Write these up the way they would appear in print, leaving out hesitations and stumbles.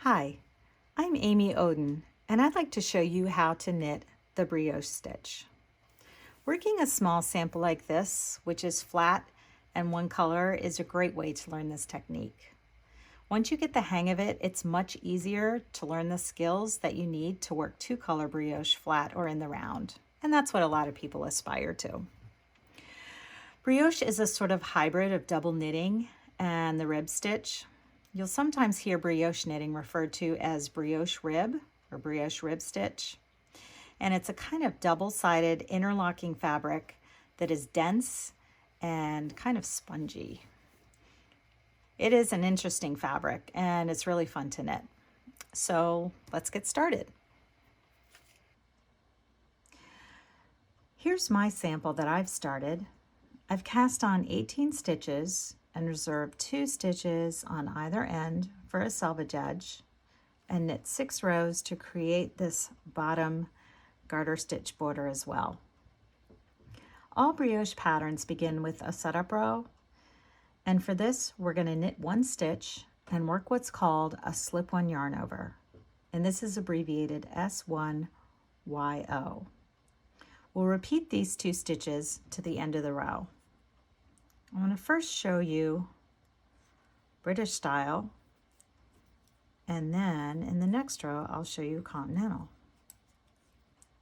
Hi, I'm Amy Oden, and I'd like to show you how to knit the brioche stitch. Working a small sample like this, which is flat and one color, is a great way to learn this technique. Once you get the hang of it, it's much easier to learn the skills that you need to work two-color brioche flat or in the round, and that's what a lot of people aspire to. Brioche is a sort of hybrid of double knitting and the rib stitch. You'll sometimes hear brioche knitting referred to as brioche rib or brioche rib stitch. And it's a kind of double-sided interlocking fabric that is dense and kind of spongy. It is an interesting fabric and it's really fun to knit. So let's get started. Here's my sample that I've started. I've cast on 18 stitches and reserved 2 stitches on either end for a selvage edge and knit 6 rows to create this bottom garter stitch border as well. All brioche patterns begin with a setup row, and for this we're going to knit 1 stitch and work what's called a slip-one yarn over, and this is abbreviated S1YO. We'll repeat these 2 stitches to the end of the row. I'm going to first show you British style, and then in the next row I'll show you Continental.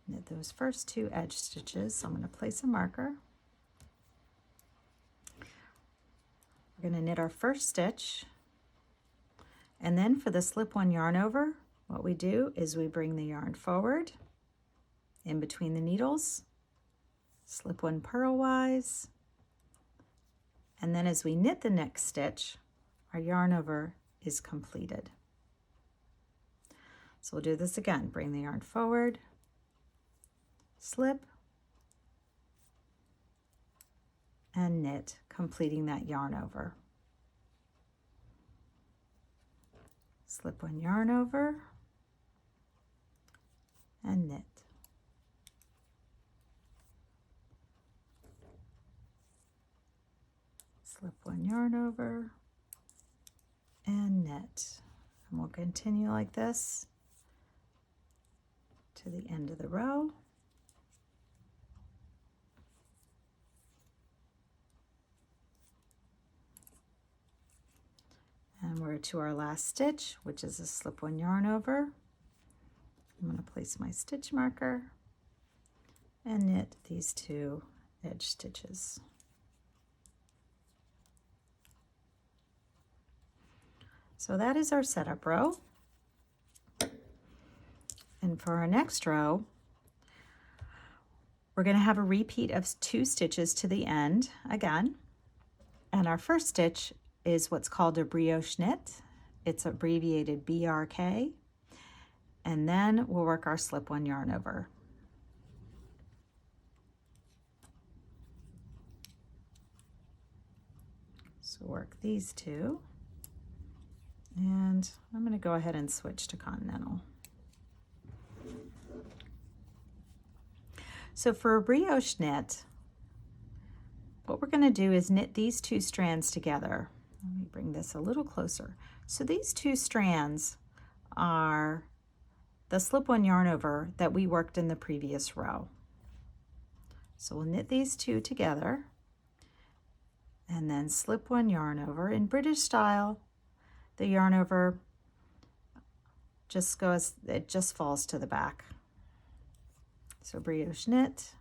Knit those first 2 edge stitches. So I'm going to place a marker. We're going to knit our first stitch, and then for the slip-one yarn over, what we do is we bring the yarn forward in between the needles, slip 1 purlwise, and then as we knit the next stitch, our yarn over is completed. So we'll do this again. Bring the yarn forward, slip, and knit, completing that yarn over. Slip 1 yarn over, and knit. Slip 1 yarn over, and knit. And we'll continue like this to the end of the row. And we're to our last stitch, which is a slip 1 yarn over. I'm going to place my stitch marker and knit these 2 edge stitches. So that is our setup row. And for our next row, we're going to have a repeat of 2 stitches to the end again. And our first stitch is what's called a brioche knit. It's abbreviated BRK. And then we'll work our slip 1 yarn over. So work these 2. And I'm going to go ahead and switch to Continental. So for a brioche knit, what we're going to do is knit these 2 strands together. Let me bring this a little closer. So these 2 strands are the slip 1 yarn over that we worked in the previous row. So we'll knit these 2 together and then slip 1 yarn over. In British style, the yarn over just goes, it just falls to the back. So brioche knit,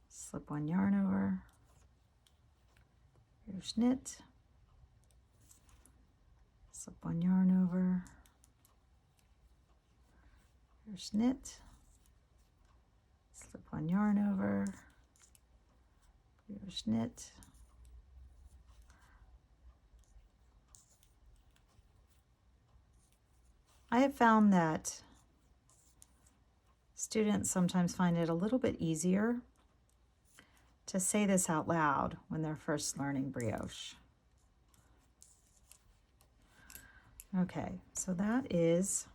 slip 1 yarn over, brioche knit, slip 1 yarn over, brioche knit, slip 1 yarn over, brioche knit, I have found that students sometimes find it a little bit easier to say this out loud when they're first learning brioche. Okay, so that is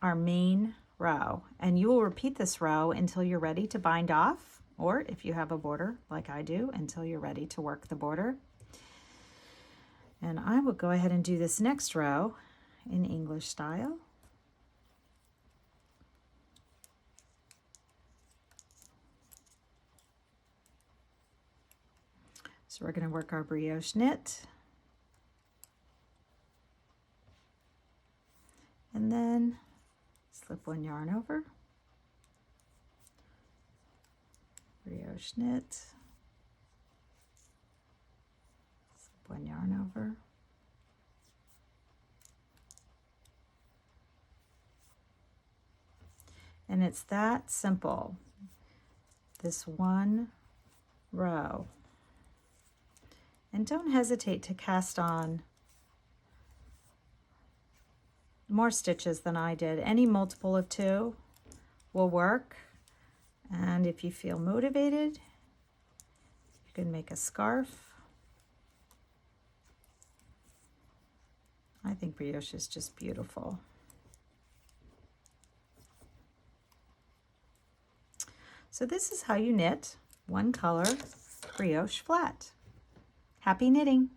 our main row, and you will repeat this row until you're ready to bind off, or if you have a border like I do, until you're ready to work the border. And I will go ahead and do this next row in English style. So we're going to work our brioche knit. And then slip one yarn over. Brioche knit. Slip one yarn over. And it's that simple, this one row. And don't hesitate to cast on more stitches than I did. Any multiple of 2 will work. And if you feel motivated, you can make a scarf. I think brioche is just beautiful. So this is how you knit one color brioche flat. Happy knitting!